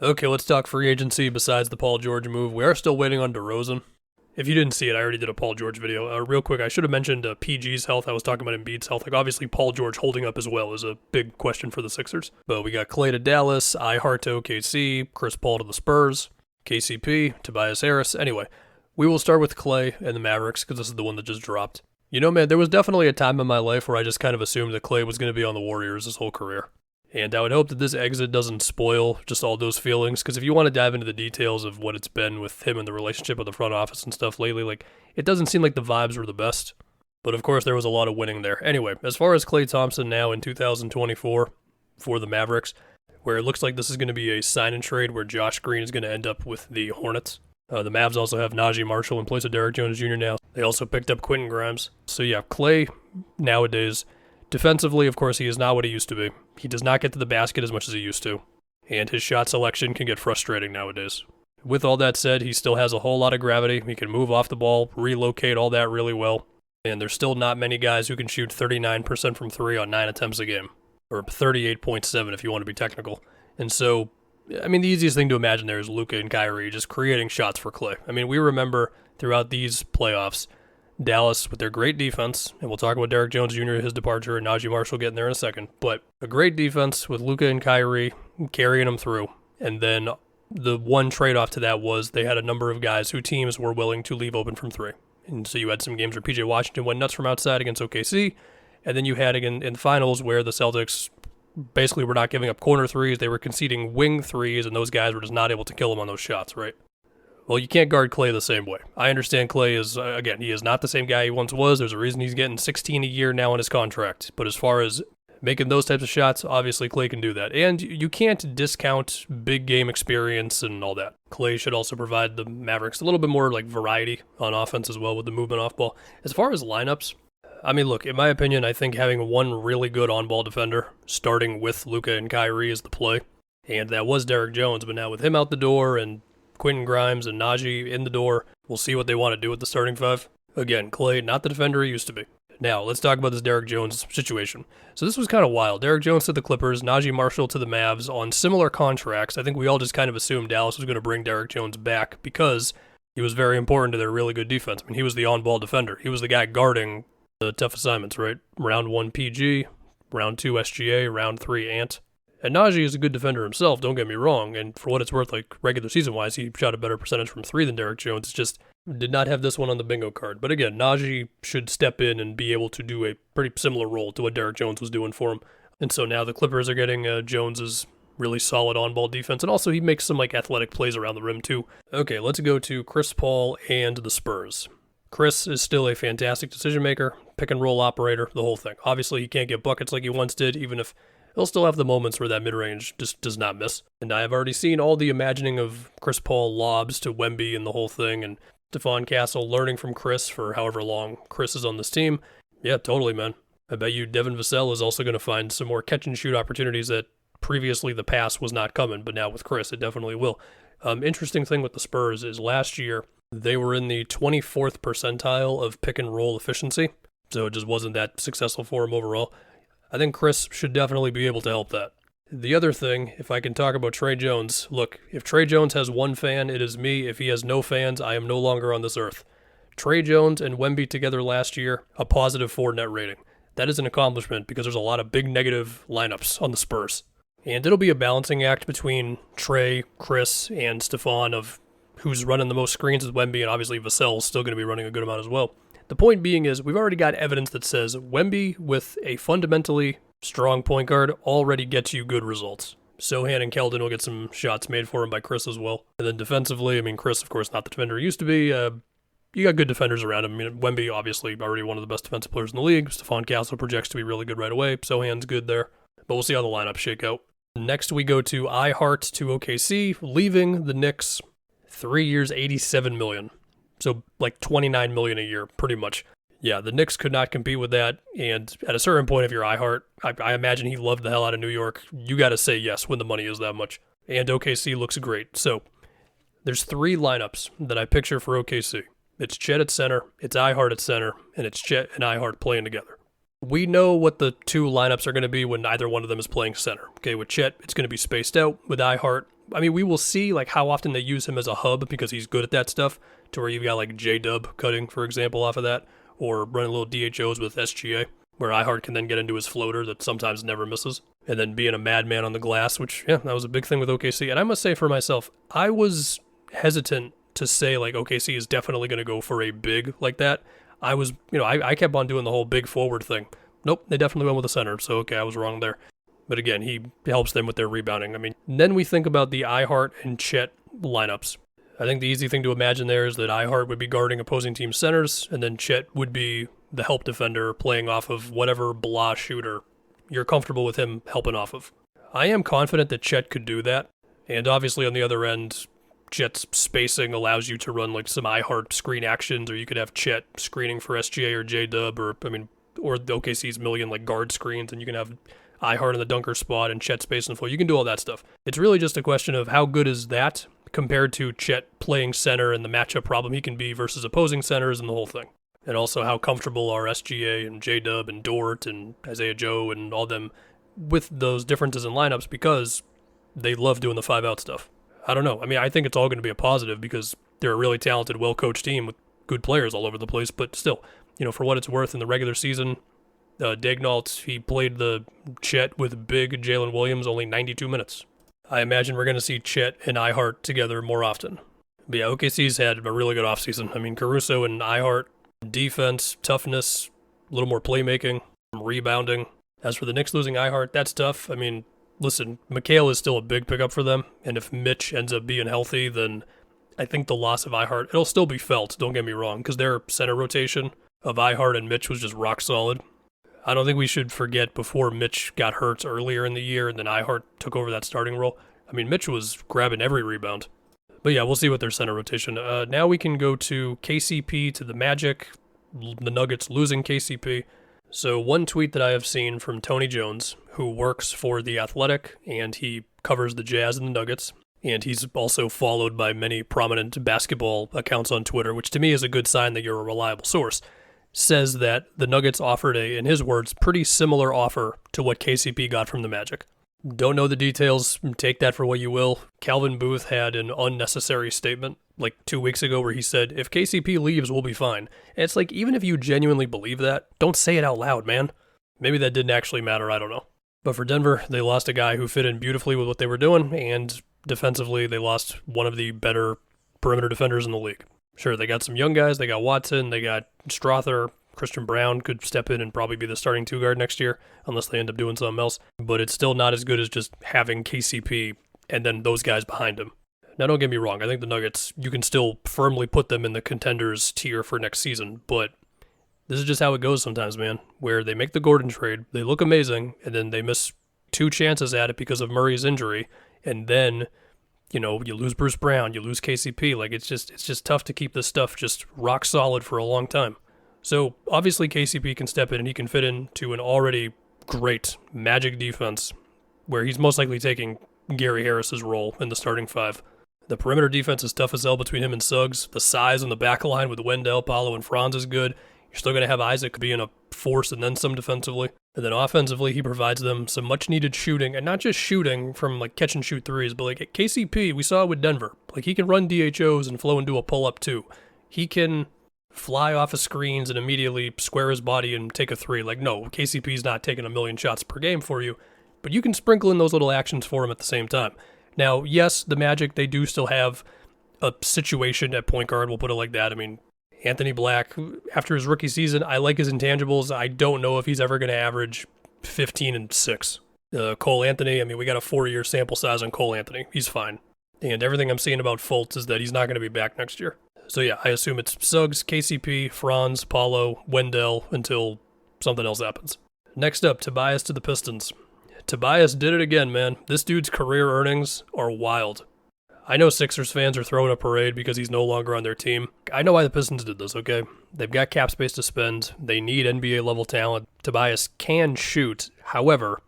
Okay, let's talk free agency besides the Paul George move. We are still waiting on DeRozan. If you didn't see it, I already did a Paul George video. Real quick, I should have mentioned PG's health. I was talking about Embiid's health. Like, obviously, Paul George holding up as well is a big question for the Sixers. But we got Klay to Dallas, Icardi to OKC, Chris Paul to the Spurs, KCP, Tobias Harris. Anyway, we will start with Klay and the Mavericks because this is the one that just dropped. You know, man, there was definitely a time in my life where I just kind of assumed that Klay was going to be on the Warriors his whole career. And I would hope that this exit doesn't spoil just all those feelings, because if you want to dive into the details of what it's been with him and the relationship with the front office and stuff lately, like, it doesn't seem like the vibes were the best. But of course, there was a lot of winning there. Anyway, as far as Klay Thompson now in 2024 for the Mavericks, where it looks like this is going to be a sign and trade where Josh Green is going to end up with the Hornets. The Mavs also have Najee Marshall in place of Derrick Jones Jr. now. They also picked up Quentin Grimes. So yeah, Klay nowadays, defensively, of course, he is not what he used to be. He does not get to the basket as much as he used to, and his shot selection can get frustrating nowadays. With all that said, he still has a whole lot of gravity. He can move off the ball, relocate, all that really well, and there's still not many guys who can shoot 39% from 3 on 9 attempts a game, or 38.7 if you want to be technical. And so, I mean, the easiest thing to imagine there is Luka and Kyrie just creating shots for Klay. I mean, we remember throughout these playoffs, Dallas with their great defense, and we'll talk about Derrick Jones Jr., his departure, and Najee Marshall getting there in a second, but a great defense with Luka and Kyrie carrying them through. And then the one trade-off to that was they had a number of guys who teams were willing to leave open from 3. And so you had some games where PJ Washington went nuts from outside against OKC, and then you had again in the finals where the Celtics basically were not giving up corner threes, they were conceding wing threes, and those guys were just not able to kill them on those shots, right? Well, you can't guard Klay the same way. I understand Klay is, again, he is not the same guy he once was. There's a reason he's getting 16 a year now on his contract. But as far as making those types of shots, obviously Klay can do that. And you can't discount big game experience and all that. Klay should also provide the Mavericks a little bit more like variety on offense as well with the movement off ball. As far as lineups, I mean, look, in my opinion, I think having one really good on-ball defender, starting with Luka and Kyrie, is the play. And that was Derrick Jones, but now with him out the door and Quentin Grimes and Najee in the door, we'll see what they want to do with the starting 5. Again, Klay, not the defender he used to be. Now, let's talk about this Derrick Jones situation. So this was kind of wild. Derrick Jones to the Clippers, Najee Marshall to the Mavs on similar contracts. I think we all just kind of assumed Dallas was going to bring Derrick Jones back because he was very important to their really good defense. I mean, he was the on-ball defender. He was the guy guarding the tough assignments, right? Round 1 PG, round 2 SGA, round 3 Ant. And Najee is a good defender himself, don't get me wrong, and for what it's worth, like regular season-wise, he shot a better percentage from 3 than Derrick Jones. It's just did not have this one on the bingo card. But again, Najee should step in and be able to do a pretty similar role to what Derrick Jones was doing for him. And so now the Clippers are getting Jones's really solid on-ball defense, and also he makes some like athletic plays around the rim too. Okay, let's go to Chris Paul and the Spurs. Chris is still a fantastic decision-maker, pick-and-roll operator, the whole thing. Obviously, he can't get buckets like he once did, even if he'll still have the moments where that mid-range just does not miss. And I have already seen all the imagining of Chris Paul lobs to Wemby and the whole thing, and Stephon Castle learning from Chris for however long Chris is on this team. Yeah, totally, man. I bet you Devin Vassell is also going to find some more catch-and-shoot opportunities that previously the pass was not coming, but now with Chris, it definitely will. Interesting thing with the Spurs is last year, they were in the 24th percentile of pick-and-roll efficiency, so it just wasn't that successful for him overall. I think Chris should definitely be able to help that. The other thing, if I can talk about Trey Jones, look, if Trey Jones has one fan, it is me. If he has no fans, I am no longer on this earth. Trey Jones and Wemby together last year, a +4 net rating. That is an accomplishment because there's a lot of big negative lineups on the Spurs. And it'll be a balancing act between Trey, Chris, and Stephon of who's running the most screens with Wemby, and obviously Vassell's still going to be running a good amount as well. The point being is we've already got evidence that says Wemby with a fundamentally strong point guard already gets you good results. Sohan and Keldon will get some shots made for him by Chris as well. And then defensively, I mean, Chris, of course, not the defender he used to be. You got good defenders around him. I mean, Wemby, obviously, already one of the best defensive players in the league. Stephon Castle projects to be really good right away. Sohan's good there. But we'll see how the lineups shake out. Next, we go to Iheart to OKC, leaving the Knicks 3 years, $87 million. So like $29 million a year, pretty much. Yeah, the Knicks could not compete with that. And at a certain point, if you're Iheart, I imagine he loved the hell out of New York. You got to say yes when the money is that much. And OKC looks great. So there's 3 lineups that I picture for OKC. It's Chet at center, it's Iheart at center, and it's Chet and Iheart playing together. We know what the 2 lineups are going to be when neither one of them is playing center. Okay, with Chet, it's going to be spaced out. With Iheart, I mean, we will see like how often they use him as a hub because he's good at that stuff, to where you've got like J-Dub cutting, for example, off of that, or running little DHOs with SGA, where iHeart can then get into his floater that sometimes never misses, and then being a madman on the glass, which, yeah, that was a big thing with OKC. And I must say for myself, I was hesitant to say like OKC is definitely going to go for a big like that. I was, I kept on doing the whole big forward thing. Nope, they definitely went with a center, so okay, I was wrong there. But again, he helps them with their rebounding. I mean, then we think about the iHeart and Chet lineups. I think the easy thing to imagine there is that iHeart would be guarding opposing team centers, and then Chet would be the help defender playing off of whatever blah shooter you're comfortable with him helping off of. I am confident that Chet could do that, and obviously on the other end, Chet's spacing allows you to run like some iHeart screen actions, or you could have Chet screening for SGA or J-Dub, or the OKC's million like guard screens, and you can have iHeart in the dunker spot and Chet space and floor. You can do all that stuff. It's really just a question of how good is that compared to Chet playing center and the matchup problem he can be versus opposing centers and the whole thing. And also how comfortable are SGA and J-Dub and Dort and Isaiah Joe and all them with those differences in lineups, because they love doing the 5-out stuff. I don't know. I mean, I think it's all going to be a positive because they're a really talented, well-coached team with good players all over the place. But still, for what it's worth, in the regular season, Daignault, he played the Chet with big Jalen Williams only 92 minutes. I imagine we're going to see Chet and iHeart together more often. But yeah, OKC's had a really good offseason. I mean, Caruso and iHeart, defense, toughness, a little more playmaking, rebounding. As for the Knicks losing iHeart, that's tough. I mean, listen, Mikal is still a big pickup for them, and if Mitch ends up being healthy, then I think the loss of iHeart, it'll still be felt, don't get me wrong, because their center rotation of iHeart and Mitch was just rock solid. I don't think we should forget before Mitch got hurt earlier in the year and then iHeart took over that starting role. I mean, Mitch was grabbing every rebound. But yeah, we'll see with their center rotation. Now we can go to KCP to the Magic, the Nuggets losing KCP. So one tweet that I have seen from Tony Jones, who works for The Athletic, and he covers the Jazz and the Nuggets, and he's also followed by many prominent basketball accounts on Twitter, which to me is a good sign that you're a reliable source, says that the Nuggets offered in his words, pretty similar offer to what KCP got from the Magic. Don't know the details, take that for what you will. Calvin Booth had an unnecessary statement like 2 weeks ago where he said, if KCP leaves, we'll be fine. And it's like, even if you genuinely believe that, don't say it out loud, man. Maybe that didn't actually matter, I don't know. But for Denver, they lost a guy who fit in beautifully with what they were doing, and defensively, they lost one of the better perimeter defenders in the league. Sure, they got some young guys. They got Watson. They got Strother. Christian Brown could step in and probably be the starting 2-guard next year, unless they end up doing something else. But it's still not as good as just having KCP and then those guys behind him. Now, don't get me wrong. I think the Nuggets, you can still firmly put them in the contenders tier for next season. But this is just how it goes sometimes, man, where they make the Gordon trade, they look amazing, and then they miss 2 chances at it because of Murray's injury, and then you lose Bruce Brown, you lose KCP. Like, it's just tough to keep this stuff just rock solid for a long time. So, obviously, KCP can step in and he can fit into an already great Magic defense where he's most likely taking Gary Harris's role in the starting 5. The perimeter defense is tough as hell between him and Suggs. The size on the back line with Wendell, Paolo, and Franz is good. You're still going to have Isaac being a force and then some defensively. And then offensively, he provides them some much-needed shooting, and not just shooting from, like, catch-and-shoot threes, but, like, at KCP, we saw it with Denver. Like, he can run DHOs and flow and do a pull-up, too. He can fly off of screens and immediately square his body and take a 3. Like, no, KCP's not taking 1 million shots per game for you, but you can sprinkle in those little actions for him at the same time. Now, yes, the Magic, they do still have a situation at point guard, we'll put it like that. I mean, Anthony Black, after his rookie season, I like his intangibles. I don't know if he's ever going to average 15 and 6. Cole Anthony, I mean, we got a 4-year sample size on Cole Anthony. He's fine. And everything I'm seeing about Fultz is that he's not going to be back next year. So yeah, I assume it's Suggs, KCP, Franz, Paulo, Wendell, until something else happens. Next up, Tobias to the Pistons. Tobias did it again, man. This dude's career earnings are wild. I know Sixers fans are throwing a parade because he's no longer on their team. I know why the Pistons did this, okay? They've got cap space to spend. They need NBA-level talent. Tobias can shoot. However,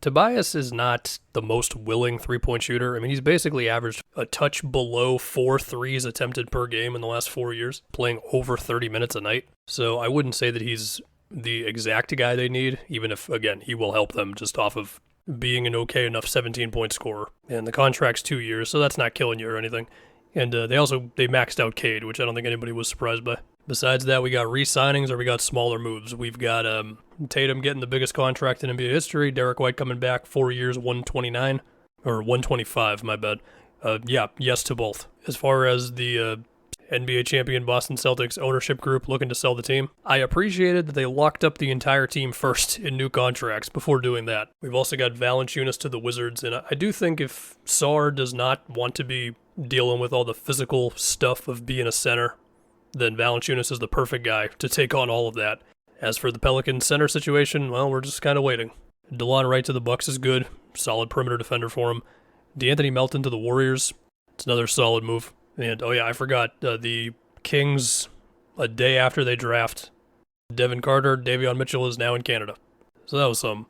Tobias is not the most willing three-point shooter. I mean, he's basically averaged a touch below 4 threes attempted per game in the last 4 years, playing over 30 minutes a night. So I wouldn't say that he's the exact guy they need, even if, again, he will help them just off of being an okay enough 17-point scorer. And the contract's 2 years, so that's not killing you or anything. And they maxed out Cade, which I don't think anybody was surprised by. Besides that, we got re-signings or we got smaller moves. We've got Tatum getting the biggest contract in NBA history, Derek White coming back, 4 years, 129, or 125, my bad. Yes to both. As far as the NBA champion Boston Celtics ownership group looking to sell the team, I appreciated that they locked up the entire team first in new contracts before doing that. We've also got Valanciunas to the Wizards, and I do think if Sarr does not want to be dealing with all the physical stuff of being a center, then Valanciunas is the perfect guy to take on all of that. As for the Pelicans center situation, well, we're just kind of waiting. DeLon Wright to the Bucks is good, solid perimeter defender for him. DeAnthony Melton to the Warriors, it's another solid move. And, oh yeah, I forgot, the Kings, a day after they draft Devin Carter, Davion Mitchell is now in Canada. So that was some.